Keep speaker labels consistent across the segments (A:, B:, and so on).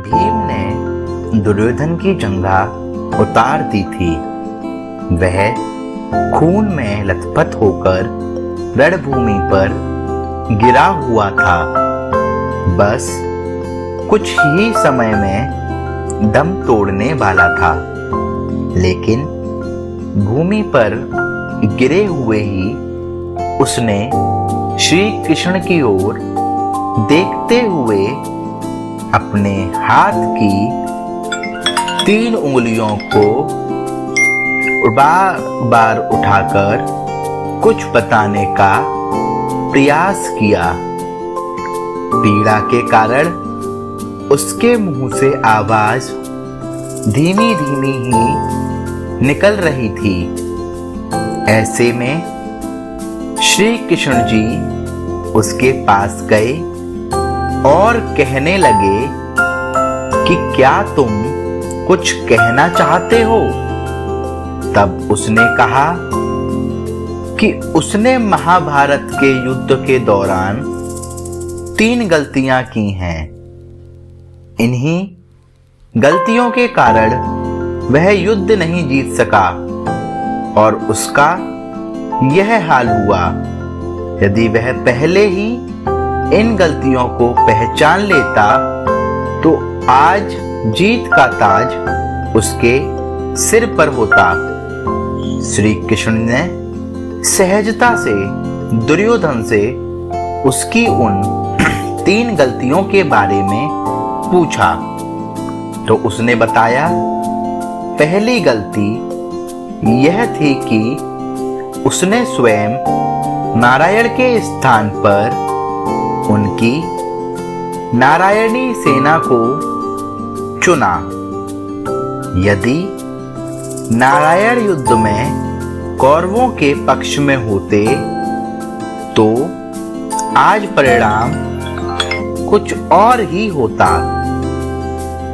A: भीम ने दुर्योधन की जंघा उतार दी थी। वह खून में लथपथ होकर रणभूमि पर गिरा हुआ था। बस कुछ ही समय में दम तोड़ने वाला था, लेकिन भूमि पर गिरे हुए ही उसने श्री कृष्ण की ओर देखते हुए अपने हाथ की 3 उंगलियों को बार बार उठाकर कुछ बताने का प्रयास किया। पीड़ा के कारण उसके मुंह से आवाज धीमी धीमी ही निकल रही थी। ऐसे में श्री कृष्ण जी उसके पास गए और कहने लगे कि क्या तुम कुछ कहना चाहते हो? तब उसने कहा कि उसने महाभारत के युद्ध के दौरान 3 गलतियां की हैं। इन्हीं गलतियों के कारण वह युद्ध नहीं जीत सका और उसका यह हाल हुआ। यदि वह पहले ही इन गलतियों को पहचान लेता तो आज जीत का ताज उसके सिर पर होता। श्री कृष्ण ने सहजता से दुर्योधन से उसकी उन 3 गलतियों के बारे में पूछा तो उसने बताया, पहली गलती यह थी कि उसने स्वयं नारायण के स्थान पर उनकी नारायणी सेना को चुना। यदि नारायण युद्ध में कौरवों के पक्ष में होते तो आज परिणाम कुछ और ही होता।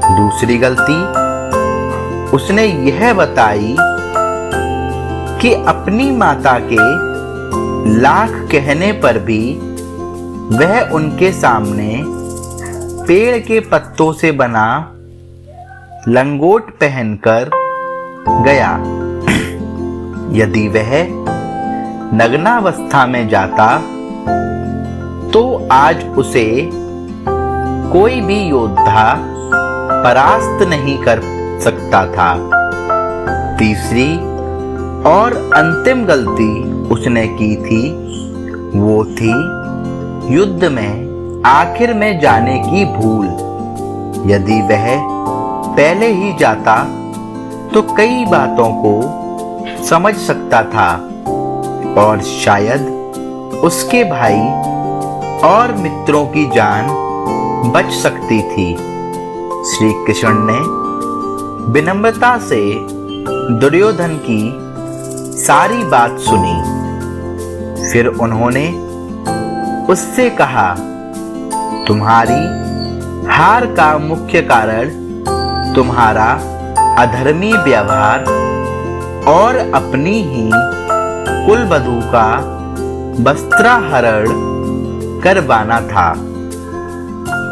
A: दूसरी गलती उसने यह बताई कि अपनी माता के लाख कहने पर भी वह उनके सामने पेड़ के पत्तों से बना लंगोट पहनकर गया। यदि वह नग्नावस्था में जाता तो आज उसे कोई भी योद्धा परास्त नहीं कर सकता था। तीसरी और अंतिम गलती उसने की थी, वो थी युद्ध में आखिर में जाने की भूल। यदि वह पहले ही जाता तो कई बातों को समझ सकता था और शायद उसके भाई और मित्रों की जान बच सकती थी। श्री कृष्ण ने विनम्रता से दुर्योधन की सारी बात सुनी। फिर उन्होंने उससे कहा, तुम्हारी हार का मुख्य कारण तुम्हारा अधर्मी व्यवहार और अपनी ही कुलवधू का वस्त्राहरण करवाना था।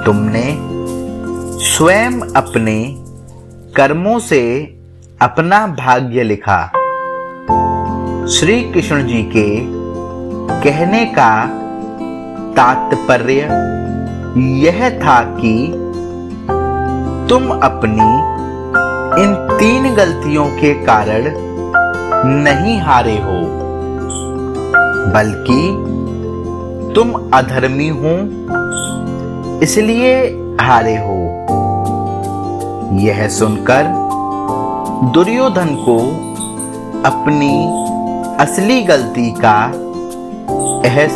A: तुमने स्वयं अपने कर्मों से अपना भाग्य लिखा। श्री कृष्ण जी के कहने का तात्पर्य यह था कि तुम अपनी इन 3 गलतियों के कारण नहीं हारे हो, बल्कि तुम अधर्मी हो इसलिए हारे हो। यह सुनकर दुर्योधन को अपनी असली गलती का एहसास